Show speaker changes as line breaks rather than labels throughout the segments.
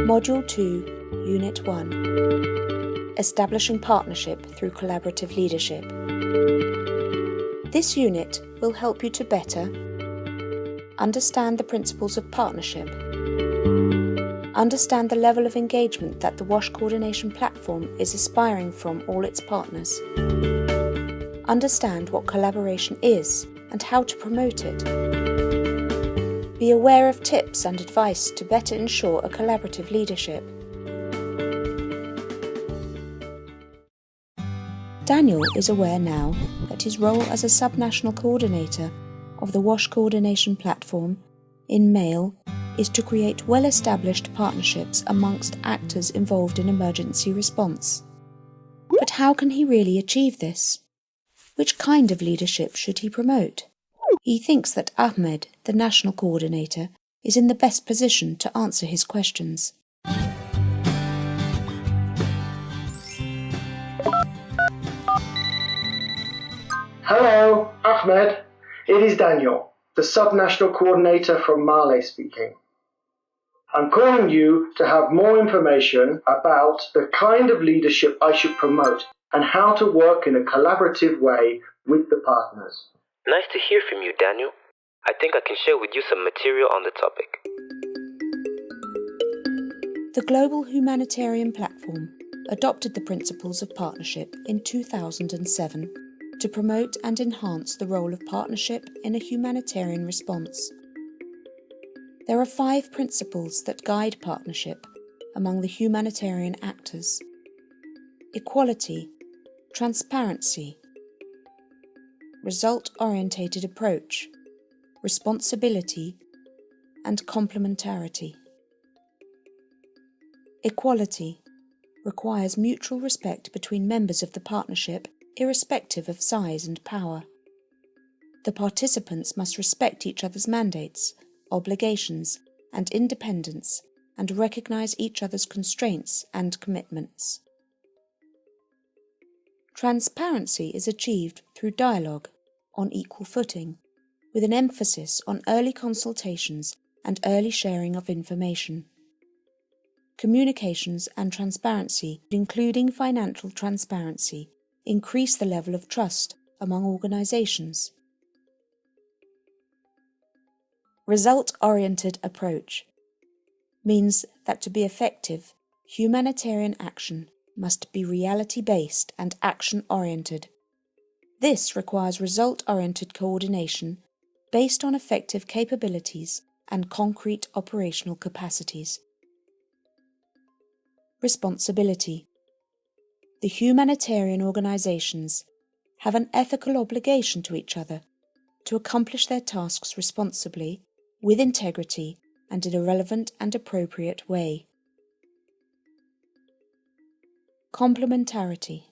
Module 2, Unit 1. Establishing Partnership through Collaborative Leadership. This unit will help you to better understand the principles of partnership, understand the level of engagement that the WASH coordination platform is aspiring from all its partners, understand what collaboration is and how to promote it, be aware of tips and advice to better ensure a collaborative leadership. Daniel is aware now that his role as a subnational coordinator of the WASH coordination platform in MAIL is to create well-established partnerships amongst actors involved in emergency response. But how can he really achieve this? Which kind of leadership should he promote? He thinks that Ahmed, the national coordinator, is in the best position to answer his questions.
Hello, Ahmed. It is Daniel, the subnational coordinator from Mali speaking. I'm calling you to have more information about the kind of leadership I should promote and how to work in a collaborative way with the partners.
Nice to hear from you, Daniel. I think I can share with you some material on the topic.
The Global Humanitarian Platform adopted the principles of partnership in 2007 to promote and enhance the role of partnership in a humanitarian response. There are 5 principles that guide partnership among the humanitarian actors: equality, transparency, result-orientated approach, responsibility, and complementarity. Equality requires mutual respect between members of the partnership, irrespective of size and power. The participants must respect each other's mandates, obligations, and independence, and recognize each other's constraints and commitments. Transparency is achieved through dialogue on equal footing, with an emphasis on early consultations and early sharing of information. Communications and transparency, including financial transparency, increase the level of trust among organizations. Result-oriented approach means that to be effective, humanitarian action must be reality-based and action-oriented. This requires result-oriented coordination based on effective capabilities and concrete operational capacities. Responsibility. The humanitarian organizations have an ethical obligation to each other to accomplish their tasks responsibly, with integrity, and in a relevant and appropriate way. Complementarity.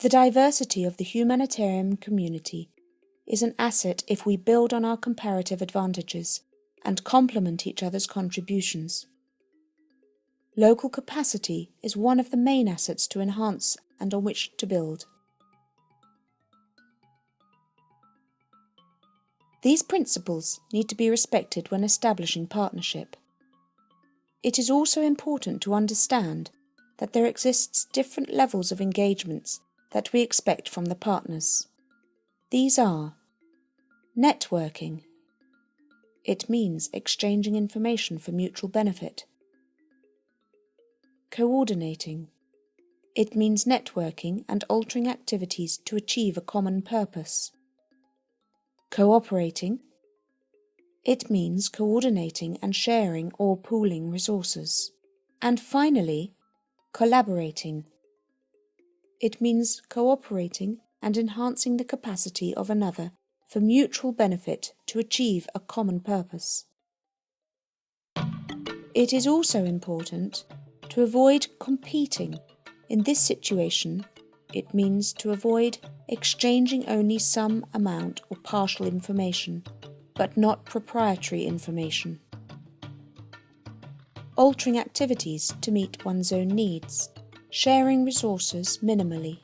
The diversity of the humanitarian community is an asset if we build on our comparative advantages and complement each other's contributions. Local capacity is one of the main assets to enhance and on which to build. These principles need to be respected when establishing partnership. It is also important to understand that there exists different levels of engagements that we expect from the partners. These are networking. It means exchanging information for mutual benefit. Coordinating. It means networking and altering activities to achieve a common purpose. Cooperating. It means coordinating and sharing or pooling resources. And finally, collaborating. It means cooperating and enhancing the capacity of another for mutual benefit to achieve a common purpose. It is also important to avoid competing. In this situation, it means to avoid exchanging only some amount or partial information, but not proprietary information. Altering activities to meet one's own needs, sharing resources minimally.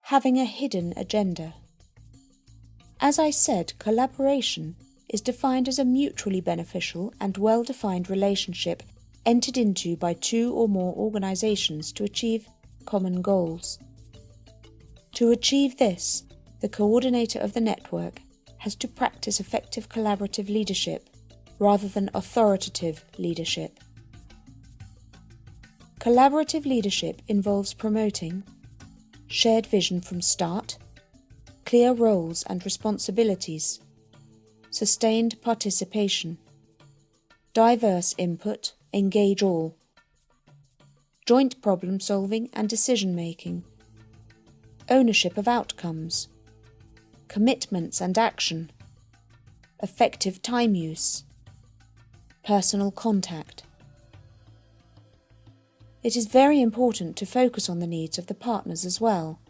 Having a hidden agenda. As I said, collaboration is defined as a mutually beneficial and well-defined relationship entered into by two or more organisations to achieve common goals. To achieve this, the coordinator of the network has to practice effective collaborative leadership rather than authoritative leadership. Collaborative leadership involves promoting shared vision from start, clear roles and responsibilities, sustained participation, diverse input, engage all, joint problem solving and decision making, ownership of outcomes, commitments and action, effective time use, personal contact. It is very important to focus on the needs of the partners as well.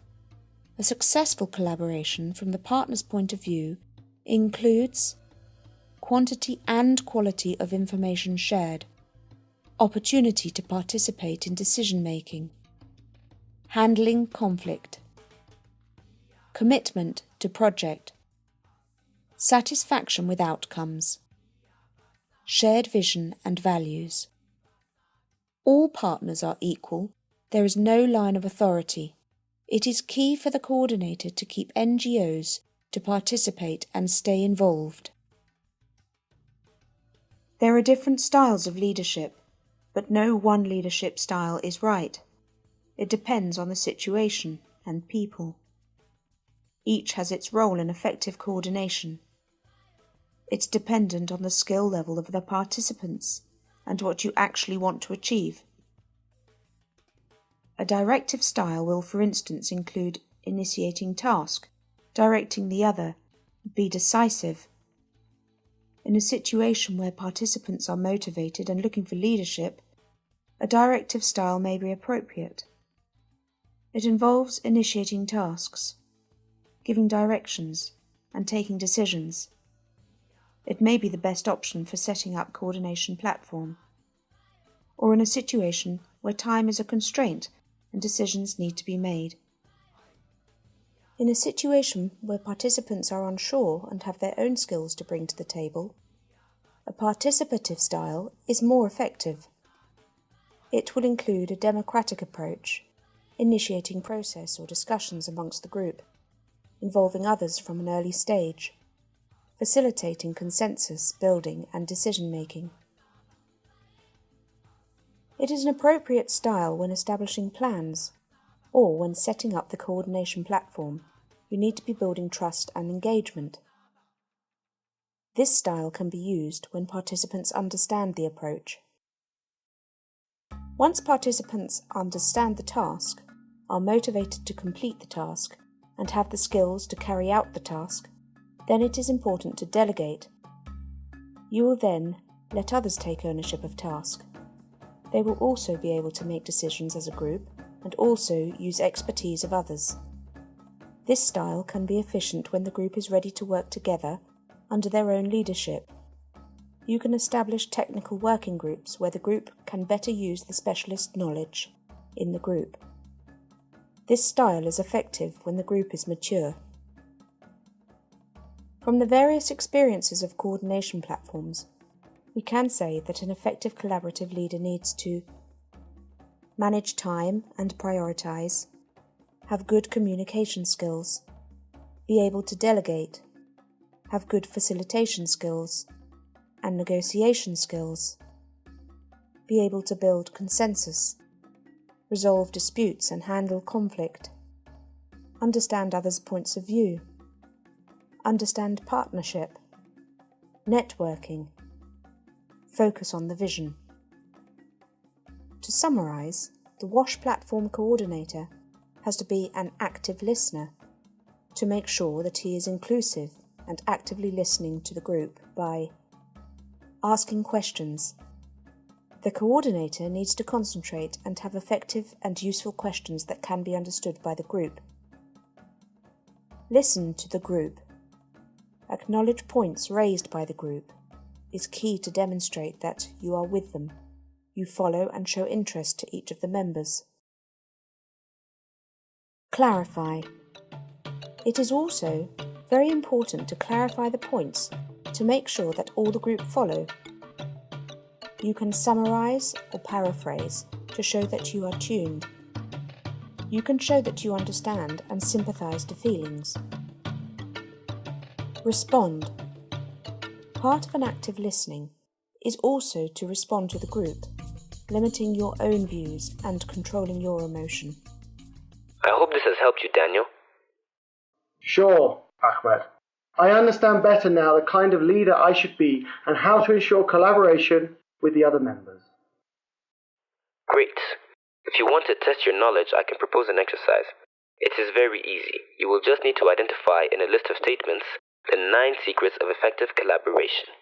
A successful collaboration from the partner's point of view includes quantity and quality of information shared, opportunity to participate in decision making, handling conflict, commitment to project, satisfaction with outcomes, shared vision and values. All partners are equal. There is no line of authority. It is key for the coordinator to keep NGOs to participate and stay involved. There are different styles of leadership, but no one leadership style is right. It depends on the situation and people. Each has its role in effective coordination. It's dependent on the skill level of the participants and what you actually want to achieve. A directive style will, for instance, include initiating task, directing the other, be decisive. In a situation where participants are motivated and looking for leadership, a directive style may be appropriate. It involves initiating tasks, giving directions, and taking decisions. It may be the best option for setting up coordination platform, or in a situation where time is a constraint and decisions need to be made. In a situation where participants are unsure and have their own skills to bring to the table, a participative style is more effective. It will include a democratic approach, initiating process or discussions amongst the group, involving others from an early stage, facilitating consensus building and decision making. It is an appropriate style when establishing plans, or when setting up the coordination platform. You need to be building trust and engagement. This style can be used when participants understand the approach. Once participants understand the task, are motivated to complete the task, and have the skills to carry out the task, then it is important to delegate. You will then let others take ownership of task. They will also be able to make decisions as a group and also use expertise of others. This style can be efficient when the group is ready to work together under their own leadership. You can establish technical working groups where the group can better use the specialist knowledge in the group. This style is effective when the group is mature. From the various experiences of coordination platforms, we can say that an effective collaborative leader needs to manage time and prioritise, have good communication skills, be able to delegate, have good facilitation skills and negotiation skills, be able to build consensus, resolve disputes and handle conflict, understand others' points of view, understand partnership, networking, focus on the vision. To summarise, the WASH platform coordinator has to be an active listener to make sure that he is inclusive and actively listening to the group by asking questions. The coordinator needs to concentrate and have effective and useful questions that can be understood by the group. Listen to the group. Acknowledge points raised by the group is key to demonstrate that you are with them. You follow and show interest to each of the members. Clarify. It is also very important to clarify the points to make sure that all the group follow. You can summarize or paraphrase to show that you are tuned. You can show that you understand and sympathize to feelings. Respond. Part of an active listening is also to respond to the group, limiting your own views and controlling your emotion.
I hope this has helped you, Daniel.
Sure, Ahmed. I understand better now the kind of leader I should be and how to ensure collaboration with the other members.
Great. If you want to test your knowledge, I can propose an exercise. It is very easy. You will just need to identify in a list of statements the 9 secrets of effective collaboration.